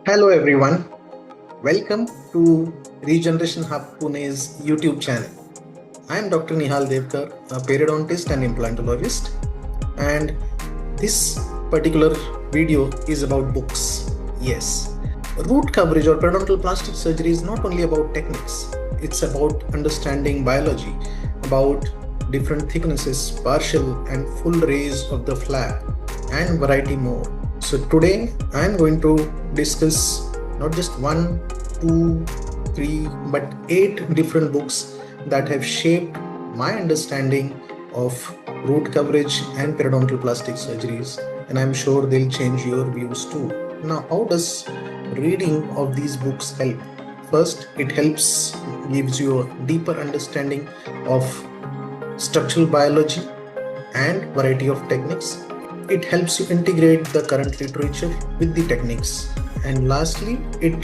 Hello everyone, welcome to Regeneration Hub Pune's YouTube channel. I am Dr. Nihal Devkar, a periodontist and implantologist, and this particular video is about books. Yes, root coverage or periodontal plastic surgery is not only about techniques, it's about understanding biology, about different thicknesses, partial and full rays of the flap, and variety more. So today I am going to discuss not just one, two, three, but 8 different books that have shaped my understanding of root coverage and periodontal plastic surgeries, and I'm sure they'll change your views too. Now, how does reading of these books help? First, it gives you a deeper understanding of structural biology and variety of techniques. It helps you integrate the current literature with the techniques. And lastly, it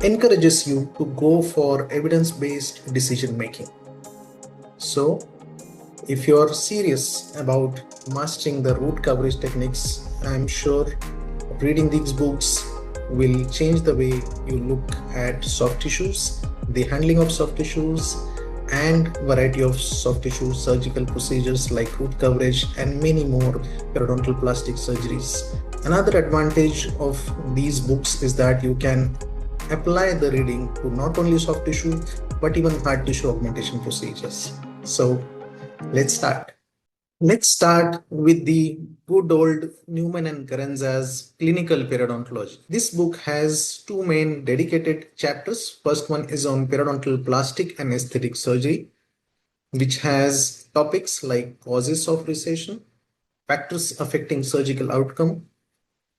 encourages you to go for evidence-based decision making. So, if you're serious about mastering the root coverage techniques, I'm sure reading these books will change the way you look at soft tissues, the handling of soft tissues, and variety of soft tissue surgical procedures like root coverage and many more periodontal plastic surgeries. Another advantage of these books is that you can apply the reading to not only soft tissue but even hard tissue augmentation procedures. So let's start. Let's start with the good old Newman and Carranza's Clinical Periodontology. This book has 2 main dedicated chapters. First one is on periodontal plastic and aesthetic surgery, which has topics like causes of recession, factors affecting surgical outcome,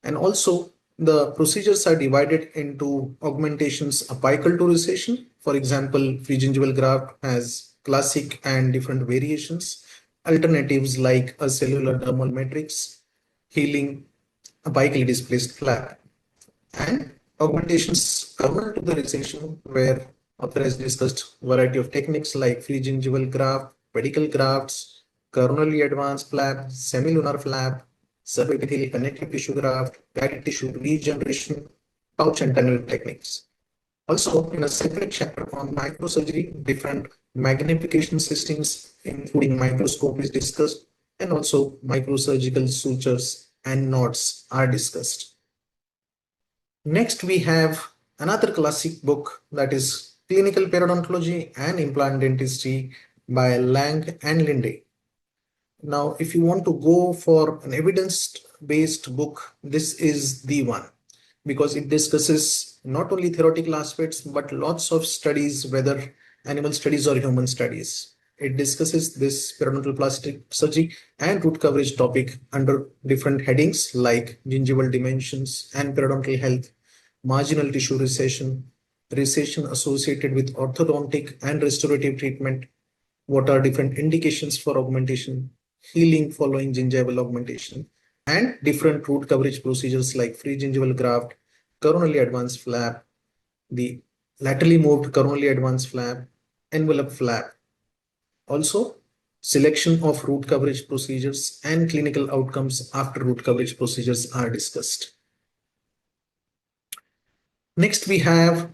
and also the procedures are divided into augmentations apical to recession. For example, free gingival graft has classic and different variations. Alternatives like a cellular dermal matrix, healing apically displaced flap, and augmentations common to the recession, where author has discussed variety of techniques like free gingival graft, pedicle grafts, coronally advanced flap, semilunar flap, subepithelial connective tissue graft, guided tissue regeneration, pouch and tunnel techniques. Also, in a separate chapter on microsurgery, different magnification systems, including microscope, is discussed, and also microsurgical sutures and knots are discussed. Next, we have another classic book, that is Clinical Periodontology and Implant Dentistry by Lang and Lindhe. Now, if you want to go for an evidence-based book, this is the one, because it discusses not only theoretical aspects, but lots of studies, whether animal studies or human studies. It discusses this periodontal plastic surgery and root coverage topic under different headings like gingival dimensions and periodontal health, marginal tissue recession, recession associated with orthodontic and restorative treatment, what are different indications for augmentation, healing following gingival augmentation, and different root coverage procedures like free gingival graft, coronally advanced flap, the laterally moved coronally advanced flap, envelope flap. Also, selection of root coverage procedures and clinical outcomes after root coverage procedures are discussed. Next, we have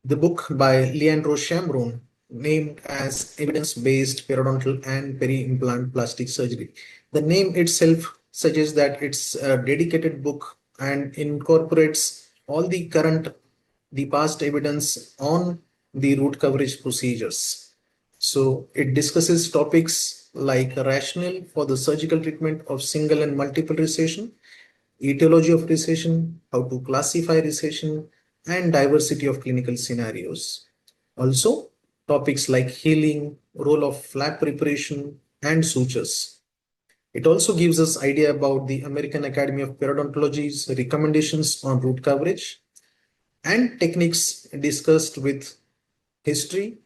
the book by Leandro Chambrone, named as Evidence-Based Periodontal and Peri-Implant Plastic Surgery. The name itself suggests that it's a dedicated book and incorporates all the past evidence on the root coverage procedures. So it discusses topics like rationale for the surgical treatment of single and multiple recession, etiology of recession, how to classify recession, and diversity of clinical scenarios. Also, topics like healing, role of flap preparation, and sutures. It also gives us idea about the American Academy of Periodontology's recommendations on root coverage and techniques discussed with history,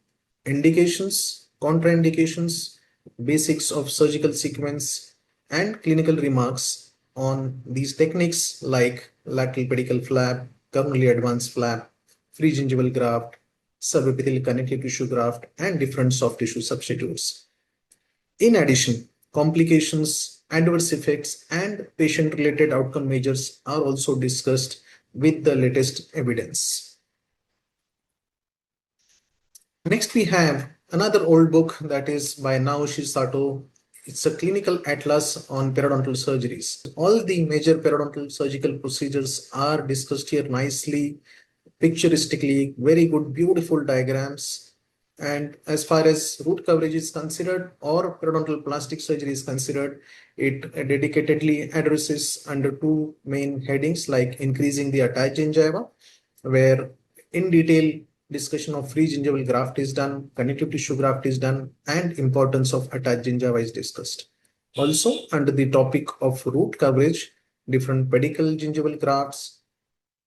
indications, contraindications, basics of surgical sequence, and clinical remarks on these techniques like lateral pedicle flap, coronally advanced flap, free gingival graft, subepithelial connective tissue graft, and different soft tissue substitutes. In addition, complications, adverse effects, and patient-related outcome measures are also discussed with the latest evidence. Next, we have another old book that is by Naoshi Sato. It's a clinical atlas on periodontal surgeries. All the major periodontal surgical procedures are discussed here nicely, picturistically, very good, beautiful diagrams. And as far as root coverage is considered or periodontal plastic surgery is considered, it dedicatedly addresses under two main headings like increasing the attached gingiva, where in detail discussion of free gingival graft is done, connective tissue graft is done, and importance of attached gingiva is discussed. Also, under the topic of root coverage, different pedicle gingival grafts,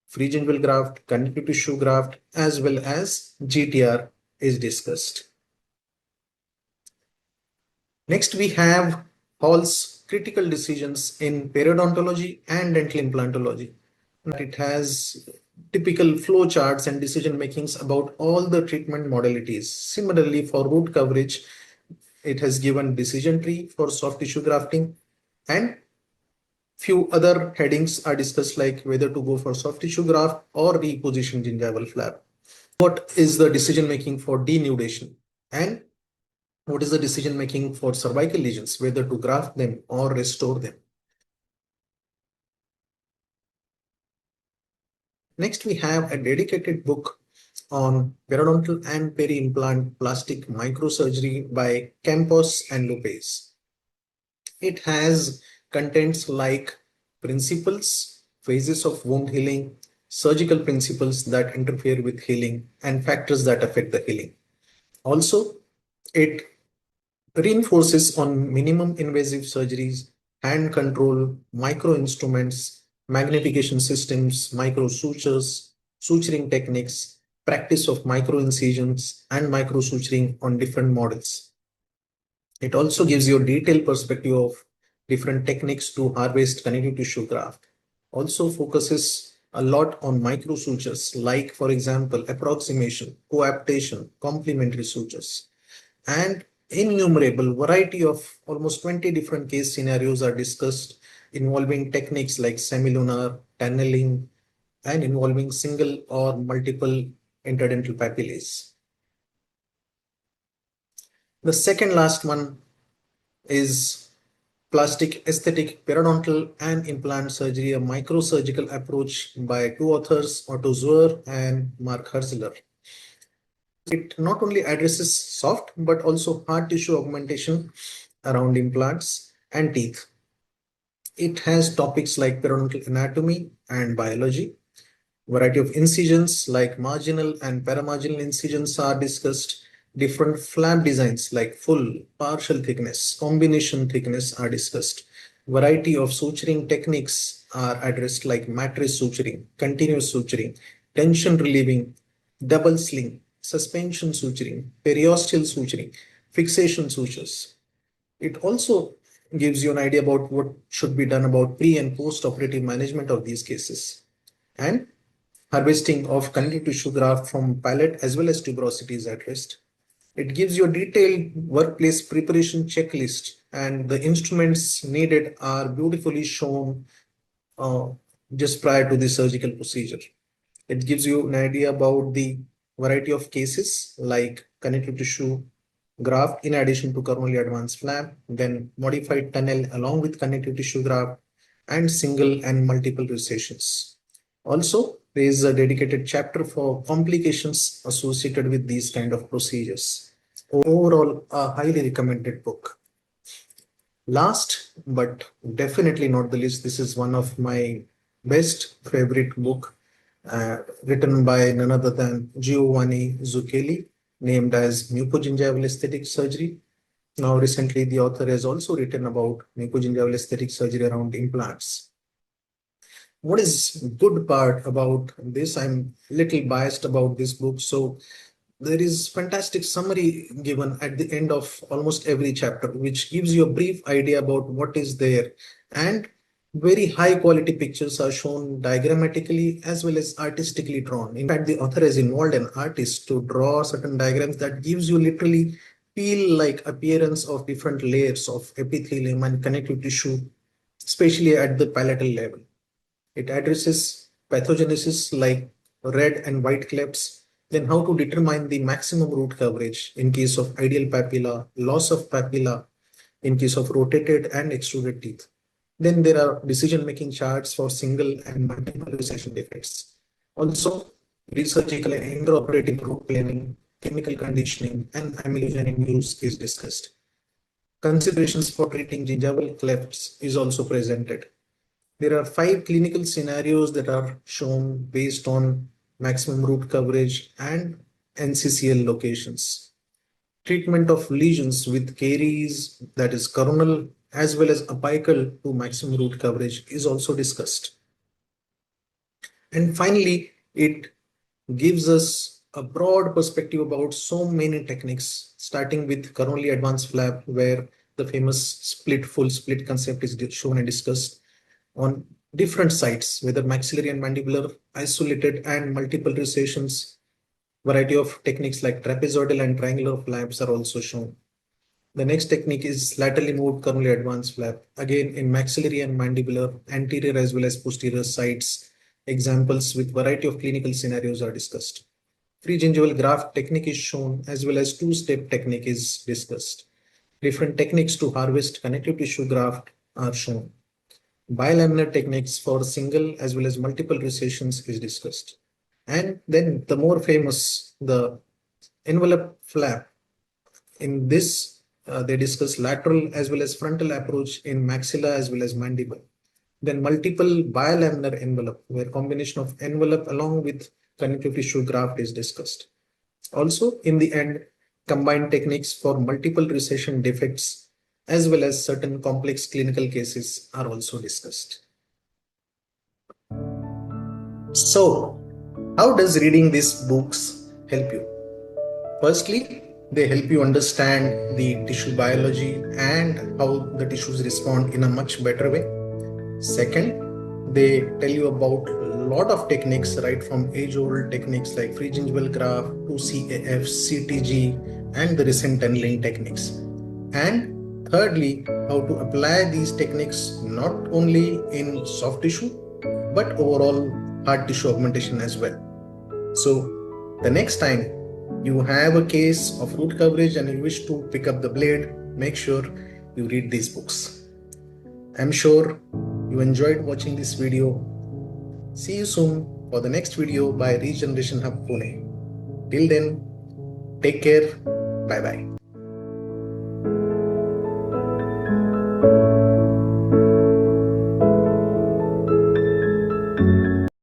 free gingival graft, connective tissue graft, as well as GTR is discussed. Next, we have Hall's critical decisions in periodontology and dental implantology. It has typical flow charts and decision makings about all the treatment modalities. Similarly, for root coverage, it has given decision tree for soft tissue grafting, and few other headings are discussed like whether to go for soft tissue graft or reposition gingival flap. What is the decision making for denudation, and what is the decision making for cervical lesions, whether to graft them or restore them. Next, we have a dedicated book on periodontal and peri-implant plastic microsurgery by Campos and Lopes. It has contents like principles, phases of wound healing, surgical principles that interfere with healing, and factors that affect the healing. Also, it reinforces on minimum invasive surgeries, hand control, micro instruments, magnification systems, micro sutures, suturing techniques, practice of micro incisions and micro suturing on different models. It also gives you a detailed perspective of different techniques to harvest connective tissue graft. Also focuses a lot on micro sutures, like for example, approximation, coaptation, complementary sutures, and innumerable variety of almost 20 different case scenarios are discussed involving techniques like semilunar, tunneling, and involving single or multiple interdental papillae. The second last one is Plastic Aesthetic Periodontal and Implant Surgery, a microsurgical approach by two authors, Otto Zuhr and Mark Hürzeler. It not only addresses soft but also hard tissue augmentation around implants and teeth. It has topics like periodontal anatomy and biology. Variety of incisions like marginal and paramarginal incisions are discussed. Different flap designs like full, partial thickness, combination thickness are discussed. Variety of suturing techniques are addressed like matrix suturing, continuous suturing, tension relieving, double sling, suspension suturing, periosteal suturing, fixation sutures. It also gives you an idea about what should be done about pre and post operative management of these cases. And harvesting of connective tissue graft from palate as well as tuberosity is addressed. It gives you a detailed workplace preparation checklist, and the instruments needed are beautifully shown uh, just prior to the surgical procedure. It gives you an idea about the variety of cases like connective tissue graft in addition to coronally advanced flap, then modified tunnel along with connective tissue graft, and single and multiple recessions. Also, there is a dedicated chapter for complications associated with these kind of procedures. Overall, a highly recommended book. Last but definitely not the least, this is one of my best favorite book written by none other than Giovanni Zucchelli, named as Mucogingival Aesthetic Surgery. Now, recently, the author has also written about mucogingival aesthetic surgery around implants. What is good part about this? I'm little biased about this book, so there is fantastic summary given at the end of almost every chapter, which gives you a brief idea about what is there, and very high quality pictures are shown diagrammatically as well as artistically drawn. In fact, the author has involved an artist to draw certain diagrams that gives you literally feel like appearance of different layers of epithelium and connective tissue, especially at the palatal level. It addresses pathogenesis like red and white clefts, then how to determine the maximum root coverage in case of ideal papilla, loss of papilla in case of rotated and extruded teeth. Then there are decision-making charts for single and multiple recession defects. Also, resurgical and intraoperative root planning, chemical conditioning, and amelogenic use is discussed. Considerations for treating gingival clefts is also presented. There are 5 clinical scenarios that are shown based on maximum root coverage and NCCL locations. Treatment of lesions with caries, that is coronal as well as apical to maximum root coverage, is also discussed. And finally, it gives us a broad perspective about so many techniques, starting with coronally advanced flap, where the famous full split concept is shown and discussed on different sites, whether maxillary and mandibular, isolated and multiple recessions. Variety of techniques like trapezoidal and triangular flaps are also shown. The next technique is laterally moved coronally advanced flap, again in maxillary and mandibular, anterior as well as posterior sites. Examples with variety of clinical scenarios are discussed. Free gingival graft technique is shown, as well as two-step technique is discussed. Different techniques to harvest connective tissue graft are shown. Bilaminar techniques for single as well as multiple recessions is discussed. And then the more famous, the envelope flap. In this, they discuss lateral as well as frontal approach in maxilla as well as mandible. Then multiple bilaminar envelope, where combination of envelope along with connective tissue graft is discussed. Also, in the end, combined techniques for multiple recession defects as well as certain complex clinical cases are also discussed. So, how does reading these books help you? Firstly, they help you understand the tissue biology and how the tissues respond in a much better way. Second, they tell you about a lot of techniques, right from age-old techniques like free gingival graft to CAF, CTG, and the recent tunneling techniques. And thirdly, how to apply these techniques not only in soft tissue, but overall hard tissue augmentation as well. So the next time you have a case of root coverage and you wish to pick up the blade, make sure you read these books. I'm sure you enjoyed watching this video. See you soon for the next video by Regeneration Hub Pune. Till then, take care. Bye bye.